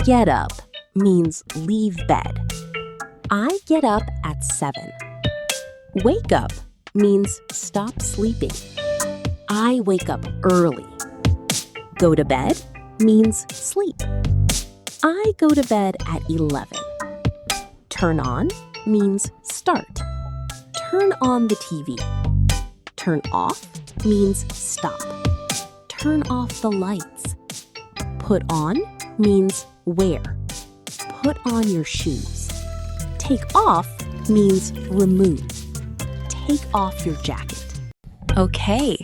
Get up means leave bed. I get up at 7. Wake up means stop sleeping. I wake up early. Go to bed means sleep. I go to bed at 11. Turn on means start. Turn on the TV. Turn off means stop. Turn off the lights. Put on means wear. Put on your shoes. Take off means remove. Take off your jacket. Okay,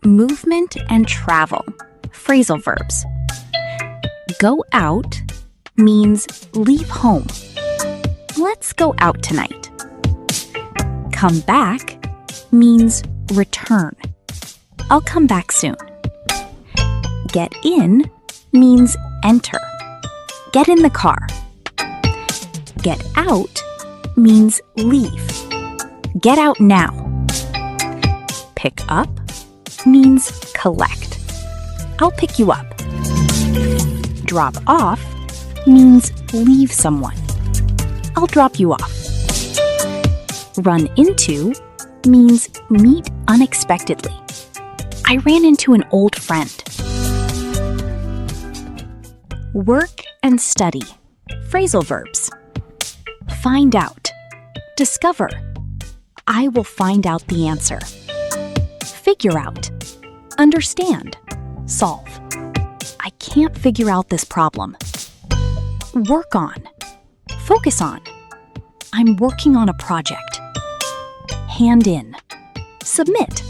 movement and travel. Phrasal verbs. Go out means leave home. Let's go out tonight. Come back means return. I'll come back soon. Get in means enter. Get in the car. Get out means leave. Get out now. Pick up means collect. I'll pick you up. Drop off means leave someone. I'll drop you off. Run into means meet unexpectedly. I ran into an old friend. Work and study. Phrasal verbs. Find out. Discover. I will find out the answer. Figure out. Understand. Solve. I can't figure out this problem. Work on. Focus on. I'm working on a project. Hand in. Submit.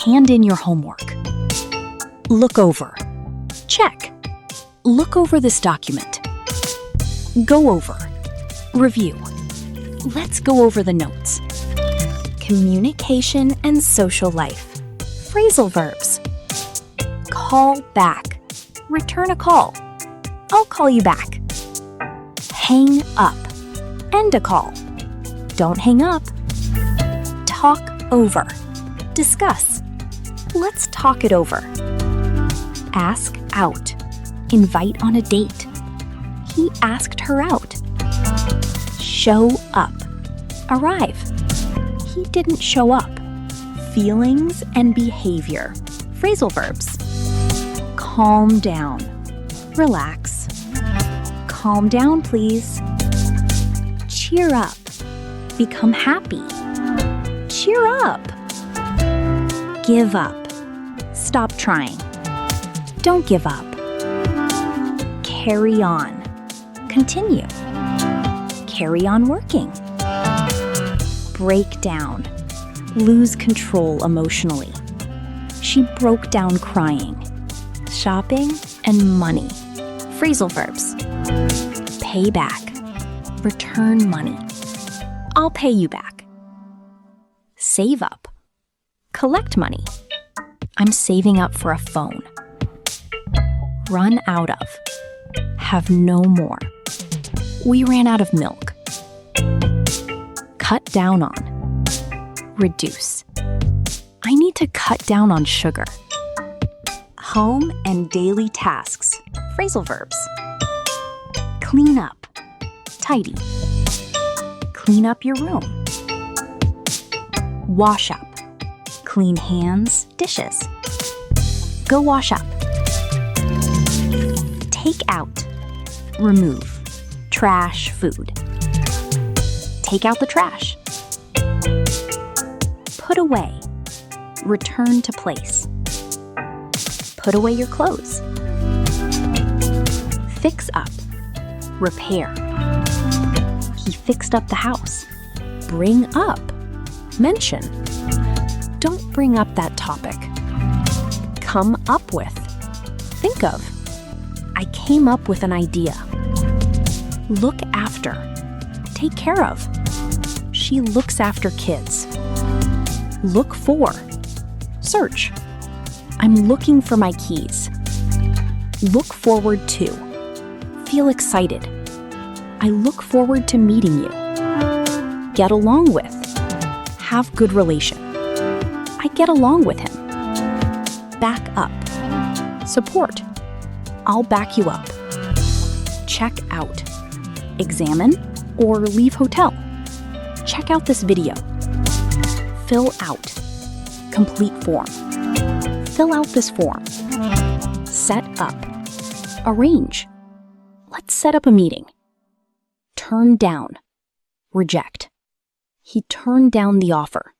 Hand in your homework. Look over. Check. Look over this document. Go over. Review. Let's go over the notes. Communication and social life. Phrasal verbs. Call back. Return a call. I'll call you back. Hang up. End a call. Don't hang up. Talk over. Discuss. Let's talk it over. Ask out. Invite on a date. He asked her out. Show up. Arrive. He didn't show up. Feelings and behavior. Phrasal verbs. Calm down. Relax. Calm down, please. Cheer up. Become happy. Cheer up. Give up. Stop trying. Don't give up. Carry on. Continue. Carry on working. Break down. Lose control emotionally. She broke down crying. Shopping and money. Phrasal verbs. Pay back. Return money. I'll pay you back. Save up. Collect money. I'm saving up for a phone. Run out of. Have no more. We ran out of milk. Cut down on. Reduce. I need to cut down on sugar. Home and daily tasks. Phrasal verbs. Clean up. Tidy. Clean up your room. Wash up. Clean hands, dishes. Go wash up. Take out. Remove. Trash food. Take out the trash. Put away. Return to place. Put away your clothes. Fix up. Repair. He fixed up the house. Bring up. Mention. Don't bring up that topic. Come up with. Think of. I came up with an idea. Look after. Take care of. She looks after kids. Look for. Search. I'm looking for my keys. Look forward to. Feel excited. I look forward to meeting you. Get along with. Have good relation. I get along with him. Back up. Support. I'll back you up. Check out. Examine or leave hotel. Check out this video. Fill out. Complete form. Fill out this form. Set up. Arrange. Let's set up a meeting. Turn down. Reject. He turned down the offer.